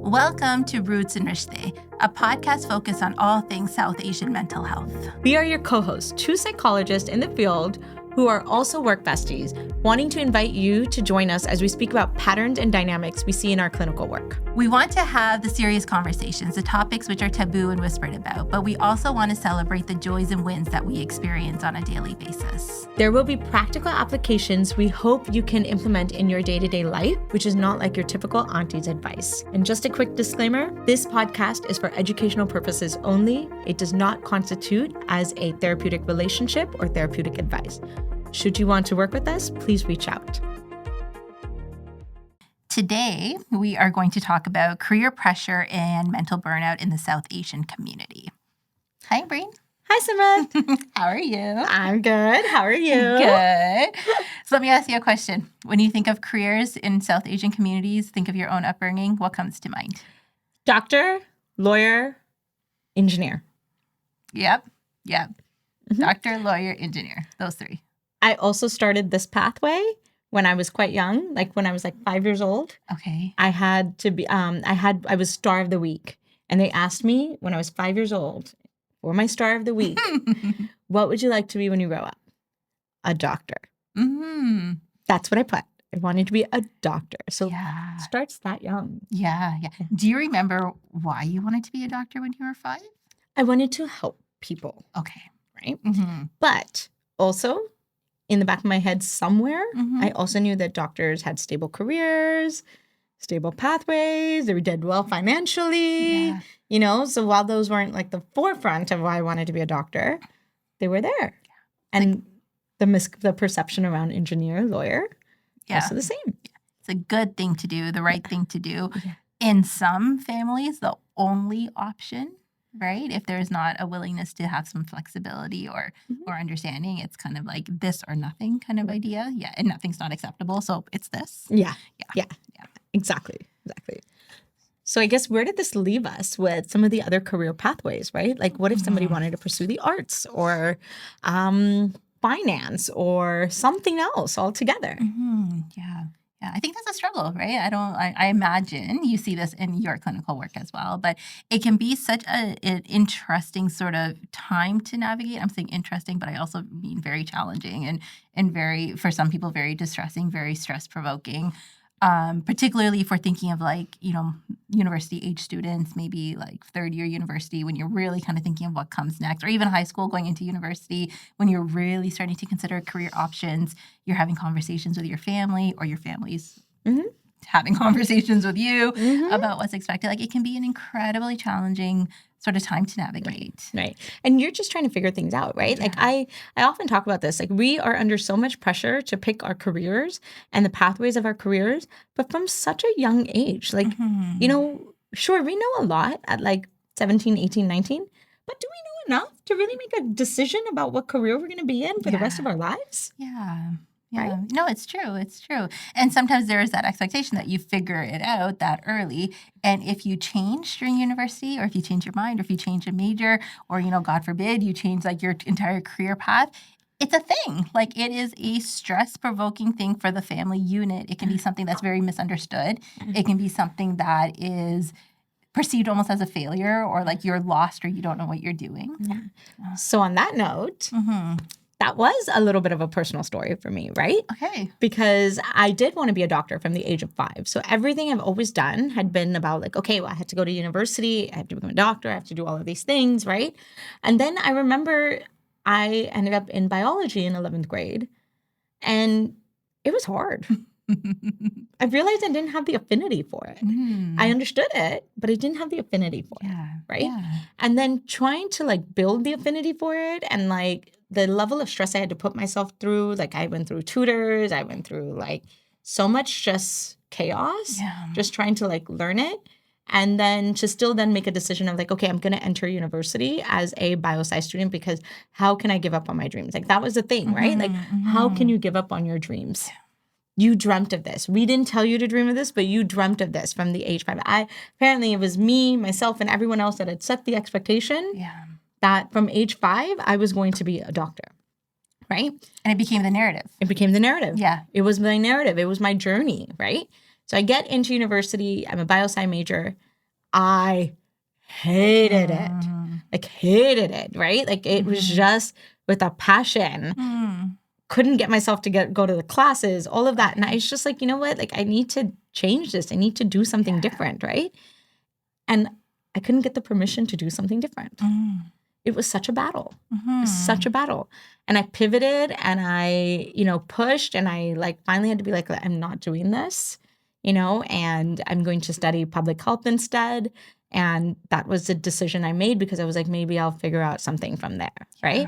Welcome to Roots and Rishte, a podcast focused on all things South Asian mental health. We are your co-hosts, two psychologists in the field who are also work besties, wanting to invite you to join us as we speak about patterns and dynamics we see in our clinical work. We want to have the serious conversations, the topics which are taboo and whispered about, but we also want to celebrate the joys and wins that we experience on a daily basis. There will be practical applications we hope you can implement in your day-to-day life, which is not like your typical auntie's advice. And just a quick disclaimer, this podcast is for educational purposes only. It does not constitute as a therapeutic relationship or therapeutic advice. Should you want to work with us, please reach out. Today, we are going to talk about career pressure and mental burnout in the South Asian community. Hi, Ambreen. Hi, Simrat. How are you? I'm good. How are you? Good. So let me ask you a question. When you think of careers in South Asian communities, think of your own upbringing, what comes to mind? Doctor, lawyer, engineer. Yep. Doctor, lawyer, engineer. Those three. I also started this pathway when I was quite young, like when I was like 5 years old. Okay. I had to be, I was star of the week. And they asked me when I was 5 years old, for my star of the week, what would you like to be when you grow up? A doctor. Mm-hmm. That's what I put. I wanted to be a doctor. So Yeah. it starts that young. Yeah. Do you remember why you wanted to be a doctor when you were 5? I wanted to help people, Okay. right? Mm-hmm. But also in the back of my head somewhere, Mhm. I also knew that doctors had stable careers, stable pathways, they did well financially, Yeah. you know? So while those weren't like the forefront of why I wanted to be a doctor, they were there. And the perception around engineer, lawyer, Yeah. also the same. It's a good thing to do, the right thing to do. Yeah. In some families, the only option, right? If there's not a willingness to have some flexibility or understanding, it's kind of like this or nothing kind of idea. Yeah, and nothing's not acceptable, so it's this. Yeah. Yeah. Exactly. So I guess where did this leave us with some of the other career pathways, right? Like what if somebody wanted to pursue the arts or finance or something else altogether? Yeah. I think that's a struggle, right? I imagine you see this in your clinical work as well, but it can be such an interesting sort of time to navigate. I'm saying interesting, but I also mean very challenging and very, for some people, very distressing, very stress provoking. Particularly if we're thinking of like, university age students, maybe like third year university, when you're really kind of thinking of what comes next, or even high school going into university, when you're really starting to consider career options, you're having conversations with your family or your family's having conversations with you about what's expected. Like it can be an incredibly challenging sort of time to navigate. Right. And you're just trying to figure things out, right? Yeah. Like I often talk about this, like we are under so much pressure to pick our careers and the pathways of our careers, but from such a young age, like, sure, we know a lot at like 17, 18, 19, but do we know enough to really make a decision about what career we're going to be in for the rest of our lives? Yeah. Right? No, it's true. And sometimes there is that expectation that you figure it out that early. And if you change during university, or if you change your mind, or if you change a major, or, God forbid, you change like your entire career path, it's a thing. Like it is a stress-provoking thing for the family unit. It can be something that's very misunderstood. It can be something that is perceived almost as a failure, or like you're lost or you don't know what you're doing. Yeah. So on that note, that was a little bit of a personal story for me, right? Okay. Because I did want to be a doctor from the age of 5. So everything I've always done had been about like, okay, well, I had to go to university. I have to become a doctor. I have to do all of these things, right? And then I remember I ended up in biology in 11th grade. And it was hard. I realized I didn't have the affinity for it. I understood it, but I didn't have the affinity for it, right? Yeah. And then trying to like build the affinity for it and like the level of stress I had to put myself through, like I went through tutors, I went through like so much just chaos, just trying to like learn it. And then to still then make a decision of like, okay, I'm going to enter university as a biosci student because how can I give up on my dreams? Like that was the thing, right? Like how can you give up on your dreams? You dreamt of this. We didn't tell you to dream of this, but you dreamt of this from the age 5. Apparently it was me, myself, and everyone else that had set the expectation that from age 5, I was going to be a doctor, right? And it became the narrative. It became the narrative. Yeah. It was my narrative. It was my journey, right? So I get into university. I'm a biosci major. I hated it. Like, hated it, right? Like, it was just with a passion. Couldn't get myself to go to the classes, all of that. And I was just like, you know what? Like, I need to change this. I need to do something different, right? And I couldn't get the permission to do something different. It was such a battle. It was such a battle. And I pivoted and I, pushed, and I like finally had to be like, I'm not doing this, and I'm going to study public health instead. And that was the decision I made because I was like, maybe I'll figure out something from there, right?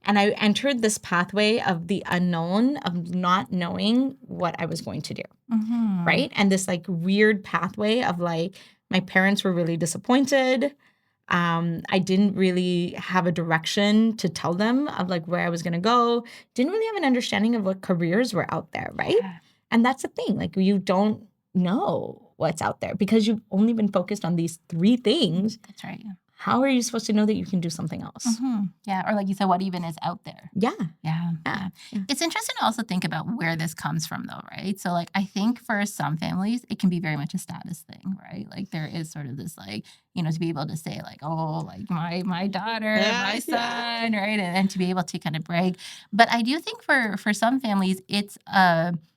And I entered this pathway of the unknown, of not knowing what I was going to do, right? And this like weird pathway of like, my parents were really disappointed. I didn't really have a direction to tell them of like where I was going to go. Didn't really have an understanding of what careers were out there, right? And that's the thing. Like, you don't know what's out there because you've only been focused on these 3 things. That's right. How are you supposed to know that you can do something else? Yeah. Or like you said, what even is out there? Yeah. It's interesting to also think about where this comes from, though, right? So, like, I think for some families, it can be very much a status thing, right? Like, there is sort of this, like, to be able to say, like, oh, like, my daughter, my son, right? And to be able to kind of brag. But I do think for some families, it's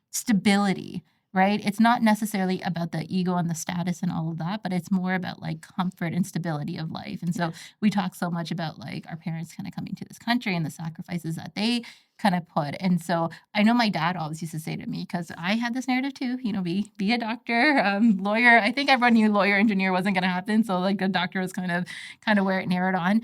stability, right? It's not necessarily about the ego and the status and all of that, but it's more about like comfort and stability of life. And so we talk so much about like our parents kind of coming to this country and the sacrifices that they kind of put. And so I know my dad always used to say to me, because I had this narrative too, be a doctor, lawyer. I think everyone knew lawyer, engineer wasn't going to happen. So like a doctor was kind of where it narrowed on.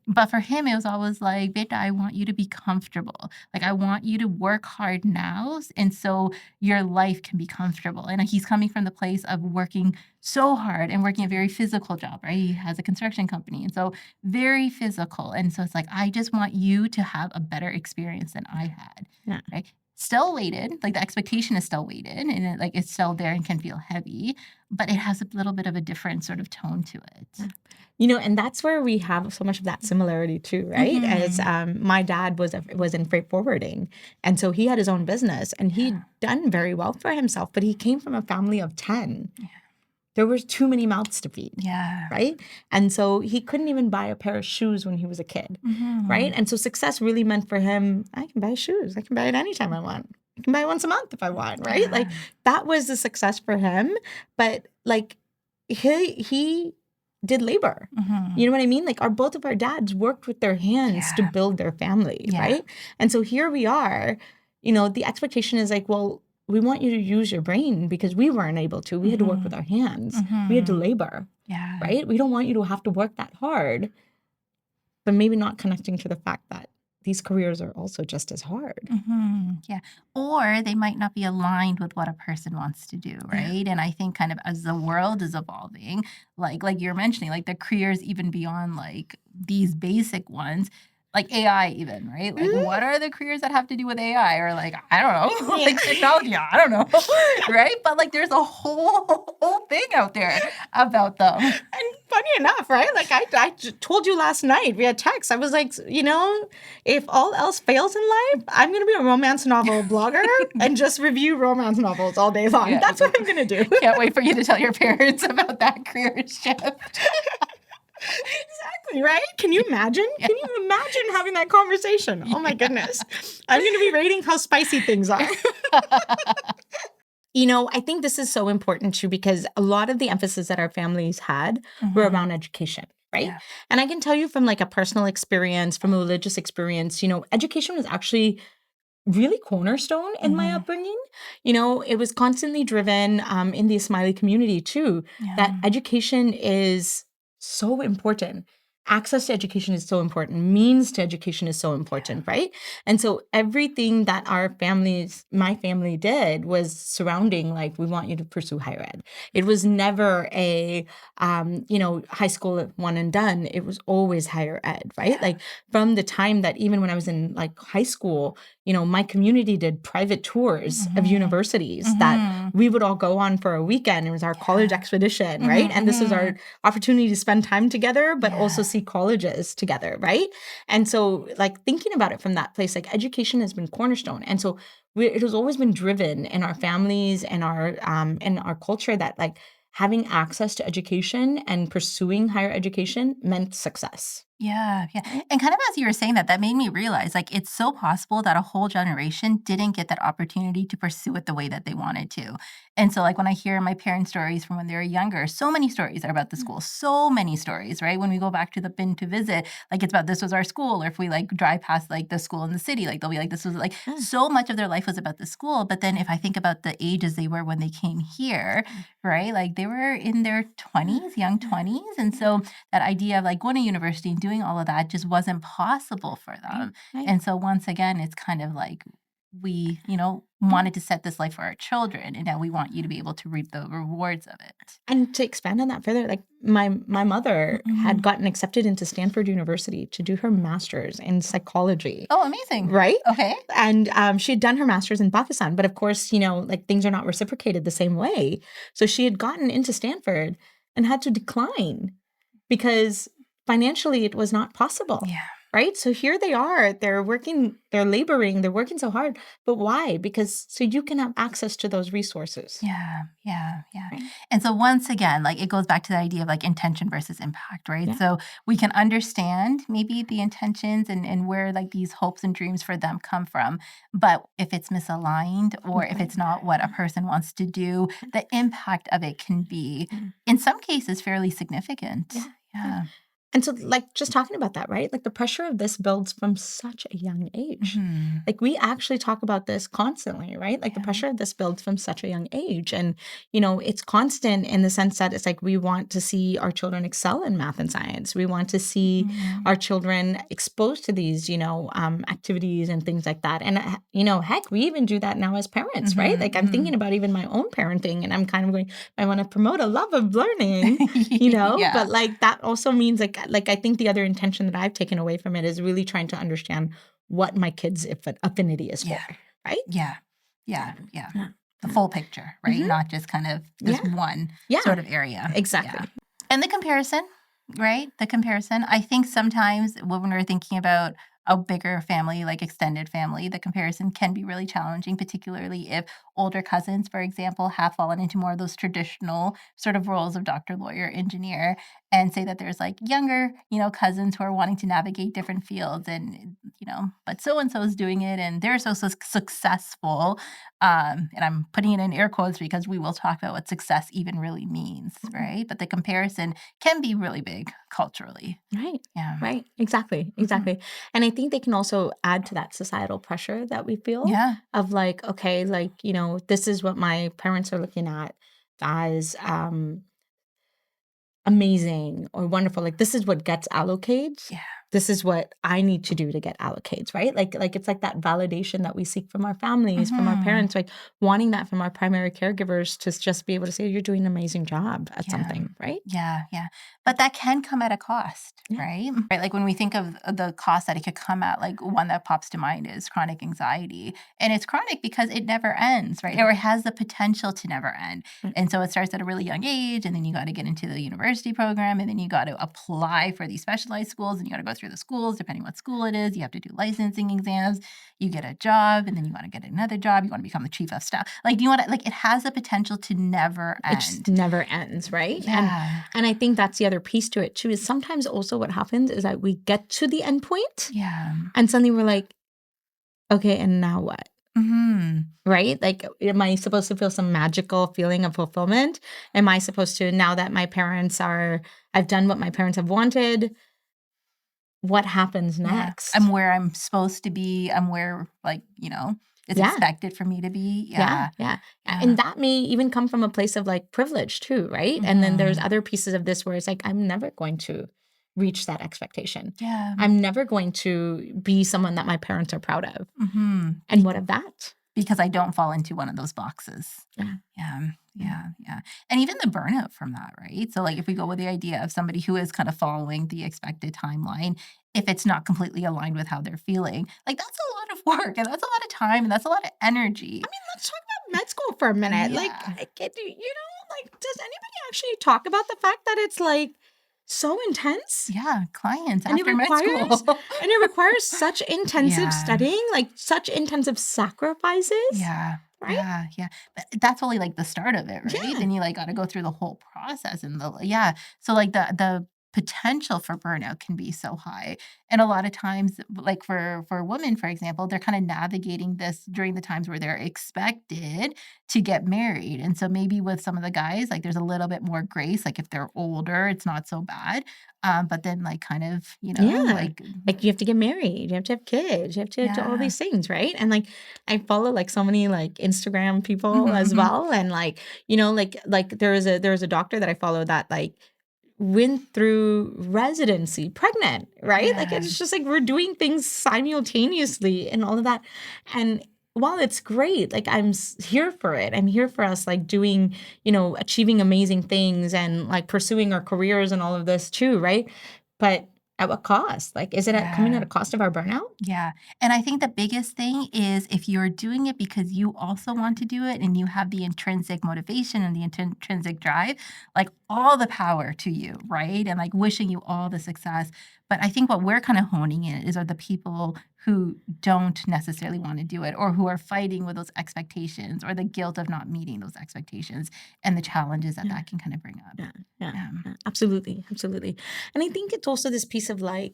But for him, it was always like, Beta, I want you to be comfortable. Like, I want you to work hard now. And so your life can be comfortable. And he's coming from the place of working so hard and working a very physical job, right? He has a construction company. And so very physical. And so it's like, I just want you to have a better experience than I had, right? Still weighted, like the expectation is still weighted and it's still there and can feel heavy, but it has a little bit of a different sort of tone to it. And that's where we have so much of that similarity too, right? As my dad was in freight forwarding, and so he had his own business, and he'd done very well for himself, but he came from a family of 10. There was too many mouths to feed, right? And so he couldn't even buy a pair of shoes when he was a kid, right? And so success really meant for him, I can buy shoes. I can buy it anytime I want. I can buy it once a month if I want, right? Like, that was the success for him. But like, he did labor. You know what I mean? Like, both of our dads worked with their hands to build their family, right? And so here we are, the expectation is like, well, we want you to use your brain because we weren't able to. We had to work with our hands. We had to labor, right? We don't want you to have to work that hard, but maybe not connecting to the fact that these careers are also just as hard. Or they might not be aligned with what a person wants to do, right? And I think kind of as the world is evolving, like you're mentioning, like the careers even beyond like these basic ones, like AI even, right? Like, what are the careers that have to do with AI? Or like, I don't know, like technology, I don't know, right? But like, there's a whole thing out there about them. And funny enough, right? Like I told you last night via text, I was like, if all else fails in life, I'm going to be a romance novel blogger and just review romance novels all day long. That's what I'm going to do. Can't wait for you to tell your parents about that career shift. Exactly, right? Can you imagine? Can you imagine having that conversation? Oh my goodness. I'm going to be rating how spicy things are. I think this is so important too, because a lot of the emphasis that our families had were around education, right? And I can tell you from like a personal experience, from a religious experience, education was actually really cornerstone in my upbringing. It was constantly driven in the Somali community too, that education is so important. Access to education is so important. Means to education is so important, right? And so everything that my family did was surrounding, like, we want you to pursue higher ed. It was never a, high school one and done. It was always higher ed, right? Like, from the time that even when I was in like high school, my community did private tours of universities that we would all go on for a weekend. It was our college expedition, right? And this was our opportunity to spend time together, but also see colleges together, right? And so, like, thinking about it from that place, like, education has been cornerstone. And so it has always been driven in our families and our culture that, like, having access to education and pursuing higher education meant success. Yeah, yeah. And kind of as you were saying that, that made me realize like it's so possible that a whole generation didn't get that opportunity to pursue it the way that they wanted to. And so, like, when I hear my parents' stories from when they were younger, so many stories are about the school, so many stories, right? When we go back to the bin to visit, like, it's about this was our school. Or if we like drive past like the school in the city, like, they'll be like, this was like Yeah. so much of their life was about the school. But then if I think about the ages they were when they came here, right? Like, they were in their 20s, young 20s. And so, that idea of like going to university and doing all of that just wasn't possible for them. Right. And so once again, it's kind of like we, Mm-hmm. wanted to set this life for our children, and now we want you to be able to reap the rewards of it. And to expand on that further, like my mother had Mhm. gotten accepted into Stanford University to do her master's in psychology. Oh, amazing. Right? Okay. And she had done her master's in Pakistan, but of course, like things are not reciprocated the same way. So she had gotten into Stanford and had to decline because financially it was not possible. Yeah. Right? So here they are, they're working, they're laboring, they're working so hard. But why? Because so you can have access to those resources. Yeah, yeah, yeah. Right. And so once again, like it goes back to the idea of like intention versus impact, right? Yeah. So we can understand maybe the intentions and where like these hopes and dreams for them come from. But if it's misaligned or if it's not what a person wants to do, the impact of it can be, in some cases, fairly significant. Yeah. Yeah. And so, like, just talking about that, right? Like, the pressure of this builds from such a young age. Mhm. Like, we actually talk about this constantly, right? Like, the Yeah. pressure of this builds from such a young age. And, it's constant in the sense that it's like we want to see our children excel in math and science. We want to see Mhm. our children exposed to these, activities and things like that. And, heck, we even do that now as parents, right? Mhm, Like, I'm thinking about even my own parenting, and I'm kind of going, I want to promote a love of learning, Yeah. but like that also means like I think the other intention that I've taken away from it is really trying to understand what my kids' affinity is Yeah. for, right? Yeah. Yeah. Yeah. Yeah. The full picture, right? Mhm. Not just kind of this Yeah. one Yeah. sort of area. Exactly. Yeah. And the comparison, right? The comparison. I think sometimes when we're thinking about a bigger family, like extended family, the comparison can be really challenging, particularly if older cousins, for example, have fallen into more of those traditional sort of roles of doctor, lawyer, engineer, and say that there's like younger, cousins who are wanting to navigate different fields and, but so and so is doing it and they're so successful. And I'm putting it in air quotes because we will talk about what success even really means, right? But the comparison can be really big culturally. Right. Yeah. Right. Exactly. Exactly. And I think they can also add to that societal pressure that we feel Yeah. of like, okay, like, this is what my parents are looking at as amazing or wonderful. Like, this is what gets allocates. Yeah. This is what I need to do to get allocates, right? Like it's like that validation that we seek from our families, from our parents, like wanting that from our primary caregivers to just be able to say, you're doing an amazing job at something, right? Yeah, yeah. But that can come at a cost, Yeah. right? Right. Like when we think of the cost that it could come at, like one that pops to mind is chronic anxiety. And it's chronic because it never ends, right? Or it has the potential to never end. Mm. And so it starts at a really young age, and then you got to get into the university program, and then you got to apply for these specialized schools, and you got to go through the schools, depending what school it is. You have to do licensing exams. You get a job, and then you want to get another job. You want to become the chief of staff. Like, you want to, like, it has the potential to never It just end. never ends, right? Yeah. And I think that's the other piece to it too, is sometimes also what happens is that we get to the end point Yeah. and suddenly we're like, okay, and now what? Mm-hmm. Right? Like, am I supposed to feel some magical feeling of fulfillment? Am I supposed to, now that I've done what my parents have wanted, what happens next? I'm where I'm supposed to be. I'm where, like, it's Yeah. expected for me to be. Yeah. Yeah. And that may even come from a place of like privilege too, right? And then there's other pieces of this where it's like, I'm never going to reach that expectation. Yeah. I'm never going to be someone that my parents are proud of. Mm-hmm. And what of that? Because I don't fall into one of those boxes. Yeah. Yeah. And even the burnout from that, right? So, like, if we go with the idea of somebody who is kind of following the expected timeline, if it's not completely aligned with how they're feeling, like, that's a lot of work and that's a lot of time and that's a lot of energy. I mean, let's talk about med school for a minute. Yeah. Like, does anybody actually talk about the fact that it's like so intense. Yeah, clients And it after med school. requires such intensive Yeah. studying, like such intensive sacrifices, Yeah. right? Yeah, yeah. But that's only, like, the start of it, right? Yeah. Then you, like, gotta go through the whole process and the yeah. So, like, the potential for burnout can be so high. And a lot of times, like, for women, for example, they're kinda navigating this during the times where they're expected to get married. And so maybe with some of the guys, like, there's a little bit more grace, like, if they're older, it's not so bad. But then, like, kind of, Yeah. like Like you have to get married, you have to have kids, you have to do all yeah. these things, right? And like I follow like so many like Instagram people Mhm, as mhm. well. And like, like there was a doctor that I follow that like went through residency pregnant, right? Like Yeah. it's just like we're doing things simultaneously and all of that. And while it's great, like here for it. I'm here for us like doing, achieving amazing things and like pursuing our careers and all of this too, right? But at what cost? Like is it coming at Yeah. a cost of our burnout? Yeah. And I think the biggest thing is if you're doing it because you also want to do it and you have the intrinsic motivation and the intrinsic drive, like all the power to you, right? And like wishing you all the success. But I think what we're kind of honing in is are the people who don't necessarily want to do it or who are fighting with those expectations or the guilt of not meeting those expectations and the challenges that Yeah. that can kind of bring up. Yeah, yeah, Yeah. yeah, absolutely, absolutely. And I think it's also this piece of like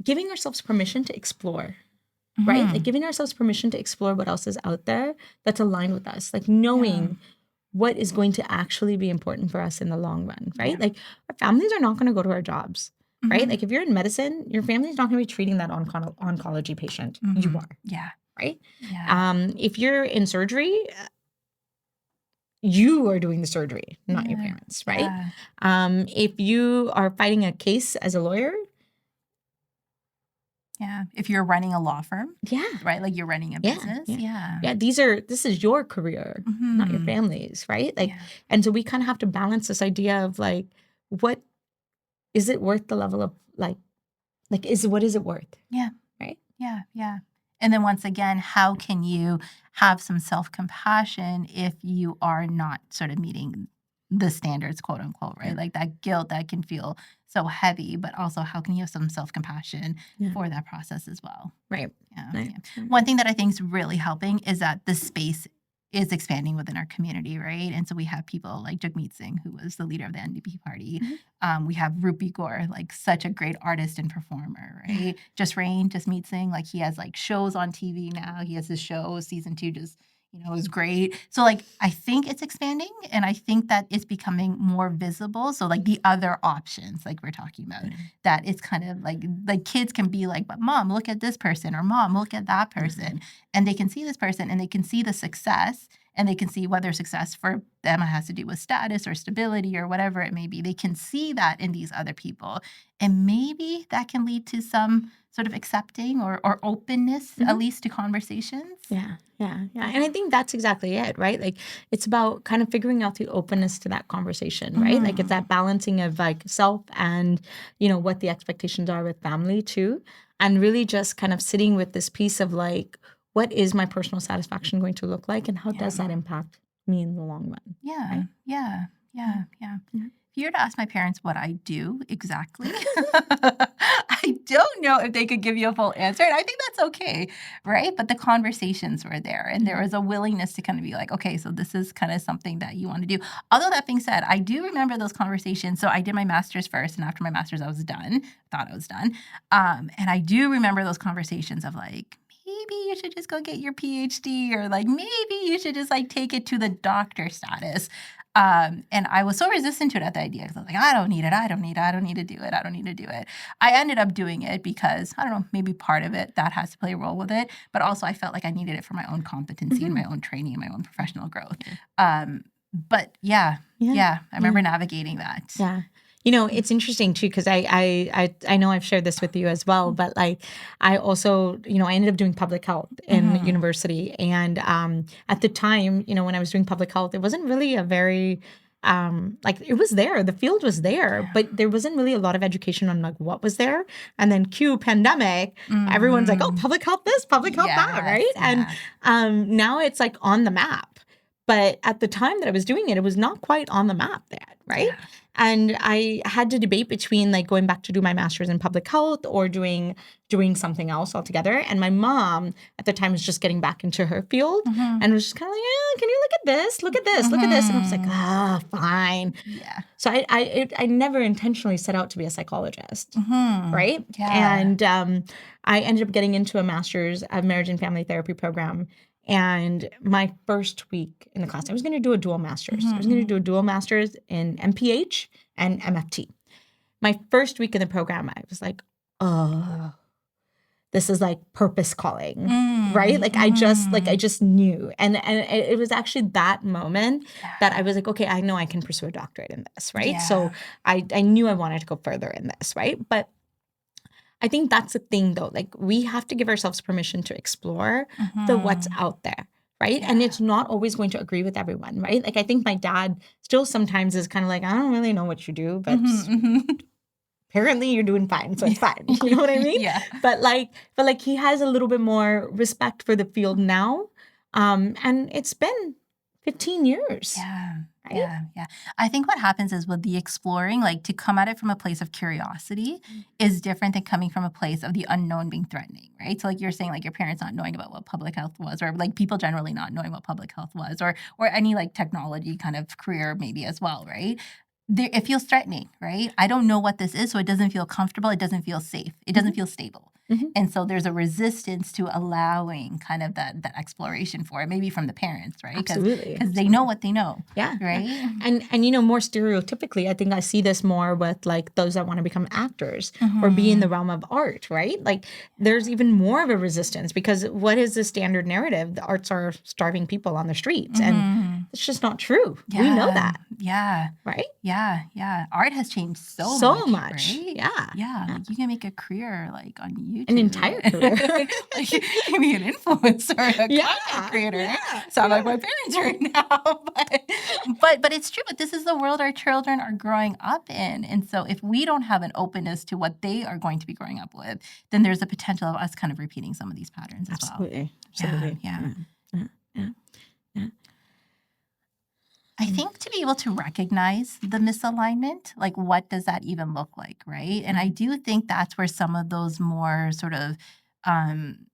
giving ourselves permission to explore, right? Like Mhm. giving ourselves permission to explore what else is out there that's aligned with us, like Yeah. knowing what is going to actually be important for us in the long run, right? Yeah. Like our families are not going to go to our jobs, right? Mhm. Like if you're in medicine, your family's not going to be treating that oncology patient. You Mhm. are, Yeah. right? Yeah. If you're in surgery, you are doing the surgery, not your Yeah. parents, right? Yeah. If you are fighting a case as a lawyer, Yeah, if you're running a law firm, yeah, right? Like, you're running a yeah, business. yeah, Yeah. yeah. This is your career, not your Mhm. family's, right? Like, Yeah. and so we kind of have to balance this idea of like, what is it worth the level of like what is it worth, Yeah. right? Yeah. Yeah. And then once again, how can you have some self-compassion if you are not sort of meeting the standards, quote unquote, Yeah, right? Like, that guilt that can feel so heavy, but also how can you have some self-compassion yeah, for that process as well? right, Yeah, right, yeah. right. One thing that I think is really helping is that the space is expanding within our community, right? And so we have people like Jagmeet Singh, who was the leader of the NDP party. Mhm. We have Rupi Kaur, like such a great artist and performer, Yeah, right? Just Meet Singh, like he has like shows on TV now. He has his show, season 2 just is great. So like I think it's expanding and I think that it's becoming more visible. So like the other options, like we're talking about, yeah, that it's kind of like kids can be like, but mom, look at this person, or mom, look at that yeah, person. And they can see this person and they can see the success and they can see whether success for them has to do with status or stability or whatever it may be. They can see that in these other people. And maybe that can lead to some sort of accepting or openness, at mhm. least to conversations. Yeah, yeah, yeah. And I Yeah. think that's exactly it, right? Like it's about kind of figuring out the openness to that conversation, right? Like it's Mhm. that balancing of like self and, what the expectations are with family too. And really just kind of sitting with this piece of like, what is my personal satisfaction going to look like and how Yeah. does that impact me in the long run? Yeah. Right? Yeah. Yeah. Yeah. Yeah. Yeah. If you were to ask my parents what I do exactly, I don't know if they could give you a full answer. And I think that's okay. Right. But the conversations were there and there Yeah. was a willingness to kind of be like, okay, so this is kind of something that you want to do. Although that being said, I do remember those conversations. So I did my master's first. And after my master's, I was done, thought I was done. And I do remember those conversations of like, maybe you should just go get your PhD or like maybe you should just like take it to the doctor status. And I was so resistant to it at the idea because I was like, I don't need it. I don't need it. I don't need to do it. I don't need to do it. I ended up doing it because I don't know, maybe part of it that has to play a role with it, but also I felt like I needed it for my own competency and my Mhm. own training and my own professional growth. Yeah. But yeah, Yeah. yeah, I Yeah. remember navigating that. Yeah. It's interesting too because I know I've shared this with you as well, but like I also I ended up doing public health in Mhm. university, and at the time when I was doing public health, it wasn't really a very like it was there, the field was there, Yeah. but there wasn't really a lot of education on like what was there, and then cue pandemic, everyone's like, oh, Mhm. public health this, public health that, right? Yes, And yeah. now it's like on the map. But at the time that I was doing it was not quite on the map yet, right? Yeah. And I had to debate between like going back to do my master's in public health or doing something else altogether. And my mom at the time was just getting back into her field and was just kind of like, yeah, can you look at this? Look at this, look at this. And I was like, fine. Yeah. So I never intentionally set out to be a psychologist, right? Yeah. And I ended up getting into a master's of marriage and family therapy program. And my first week in the class, I was going to do a dual master's. I was going to do a dual master's in MPH and MFT. My first week in the program, I was like, oh, this is like purpose calling, right? Like I just knew. And it was actually that moment that I was like, okay, I know I can pursue a doctorate in this, right? Yeah. So I knew I wanted to go further in this, right? But I think that's the thing though. Like we have to give ourselves permission to explore the what's out there, right? And it's not always going to agree with everyone, right? Like I think my dad still sometimes is kind of like, I don't really know what you do, but apparently you're doing fine, so it's fine. You know what I mean? Yeah. But he has a little bit more respect for the field now. And it's been 15 years. Yeah. Right? Yeah. I think what happens is with the exploring, like to come at it from a place of curiosity is different than coming from a place of the unknown being threatening, right? So like you're saying, like your parents not knowing about what public health was, or like people generally not knowing what public health was, or any like technology kind of career maybe as well, right? It feels threatening, right? I don't know what this is, so it doesn't feel comfortable. It doesn't feel safe. It doesn't feel stable. And so there's a resistance to allowing kind of that exploration for it, maybe from the parents, right? Absolutely. Because they know what they know. Yeah. Right? Yeah. And you know, more stereotypically, I think I see this more with like those that want to become actors or be in the realm of art, right? Like there's even more of a resistance because what is the standard narrative? The arts are starving people on the streets. And it's just not true. Yeah. We know that. Yeah. Right? Yeah. Art has changed so much. Right? Yeah. Yeah. Like you can make a career like on YouTube. An entire career. Like you can be an influencer, a content creator. Sound like my parents right now. But it's true. But this is the world our children are growing up in. And so if we don't have an openness to what they are going to be growing up with, then there's a potential of us kind of repeating some of these patterns as well. Absolutely. Yeah. I think to be able to recognize the misalignment, like what does that even look like, right? And I do think that's where some of those more sort of um,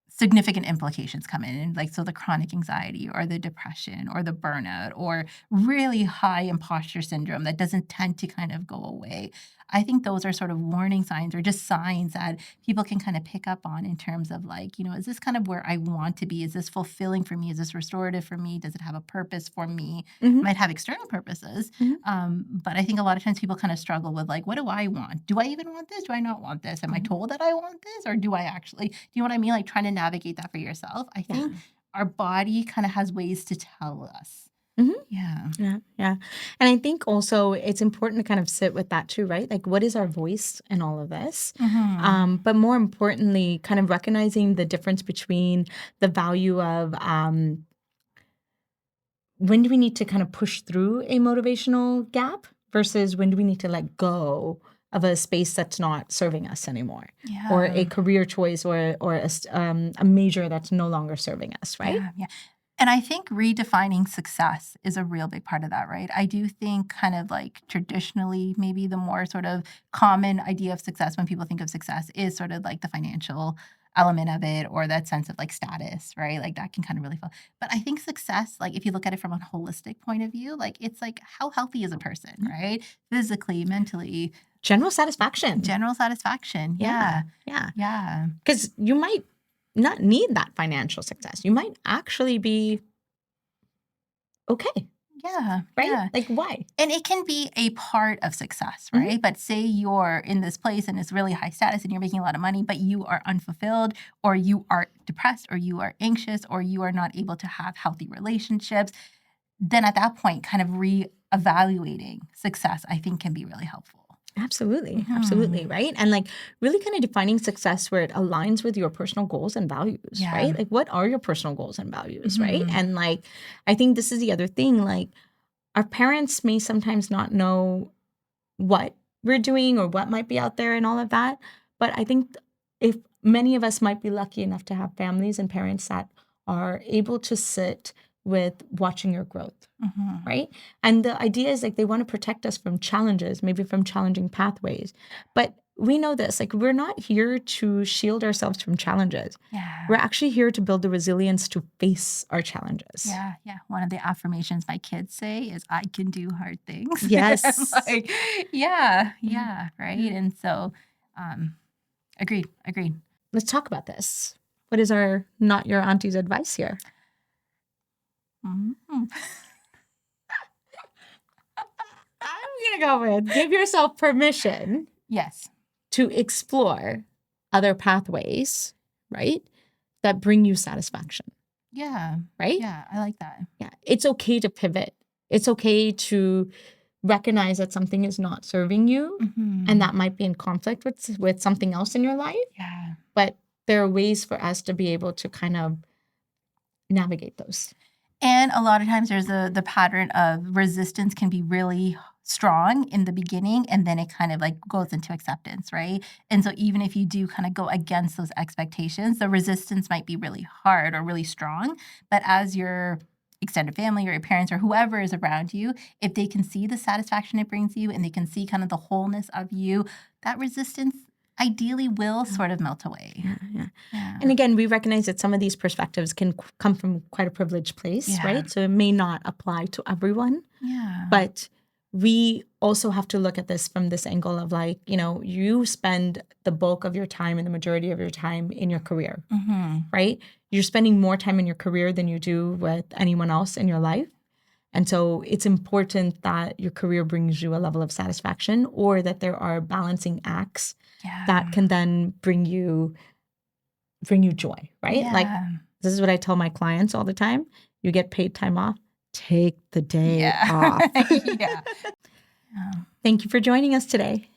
significant implications come in. And like, so the chronic anxiety or the depression or the burnout or really high imposter syndrome that doesn't tend to kind of go away. I think those are sort of warning signs or just signs that people can kind of pick up on in terms of like, is this kind of where I want to be? Is this fulfilling for me? Is this restorative for me? Does it have a purpose for me? It might have external purposes. But I think a lot of times people kind of struggle with like, what do I want? Do I even want this? Do I not want this? Am I told that I want this? Or do I actually, do you know what I mean? Like trying to navigate that for yourself. I think our body kind of has ways to tell us. Yeah. And I think also it's important to kind of sit with that too, right? Like, what is our voice in all of this? But more importantly, kind of recognizing the difference between the value of when do we need to kind of push through a motivational gap versus when do we need to let go of a space that's not serving us anymore, or a career choice, or a major that's no longer serving us, right? Yeah. And I think redefining success is a real big part of that, right? I do think kind of like traditionally, maybe the more sort of common idea of success when people think of success is sort of like the financial element of it or that sense of like status, right? Like that can kind of really feel. But I think success, like if you look at it from a holistic point of view, like it's like how healthy is a person, right? Physically, mentally. General satisfaction. Yeah. Because you might not need that financial success. You might actually be okay. Yeah. Right? Yeah. Like, why? And it can be a part of success, right? But say you're in this place and it's really high status and you're making a lot of money, but you are unfulfilled or you are depressed or you are anxious or you are not able to have healthy relationships, then at that point, kind of reevaluating success, I think can be really helpful. Absolutely. Right. And like really kind of defining success where it aligns with your personal goals and values, right? Like what are your personal goals and values, right? And like, I think this is the other thing, like our parents may sometimes not know what we're doing or what might be out there and all of that. But I think if many of us might be lucky enough to have families and parents that are able to sit with watching your growth, Mhm. right? And the idea is like they want to protect us from challenges, maybe from challenging pathways. But we know this, like we're not here to shield ourselves from challenges. Yeah. We're actually here to build the resilience to face our challenges. Yeah, yeah. One of the affirmations my kids say is, "I can do hard things." And Yes. like, yeah, Yeah. yeah, right? Yeah. And so, um, agreed, agreed. Let's talk about this. What is our not your auntie's advice here? Mhm. I'm gonna go with give yourself permission Yes. to explore other pathways, right? That bring you satisfaction, Yeah. right? Yeah, I like that. Yeah. It's okay to pivot. It's okay to recognize that something is not serving you Mhm. and that might be in conflict with something else in your life. Yeah. But there are ways for us to be able to kind of navigate those. And a lot of times there's the pattern of resistance can be really strong in the beginning, and then it kind of like goes into acceptance, right? And so even if you do kind of go against those expectations, the resistance might be really hard or really strong. But as your extended family or your parents or whoever is around you, if they can see the satisfaction it brings you and they can see kind of the wholeness of you, that resistance ideally will sort of melt away. Yeah. Yeah. And again, we recognize that some of these perspectives can come from quite a privileged place, Yeah. right? So it may not apply to everyone. Yeah. But we also have to look at this from this angle of like, you spend the bulk of your time and the majority of your time in your career, right? You're spending more time in your career than you do with anyone else in your life. And so it's important that your career brings you a level of satisfaction or that there are balancing acts that can then bring you joy, right? Like this is what I tell my clients all the time. You get paid time off, take the day off. Yeah. Thank you for joining us today.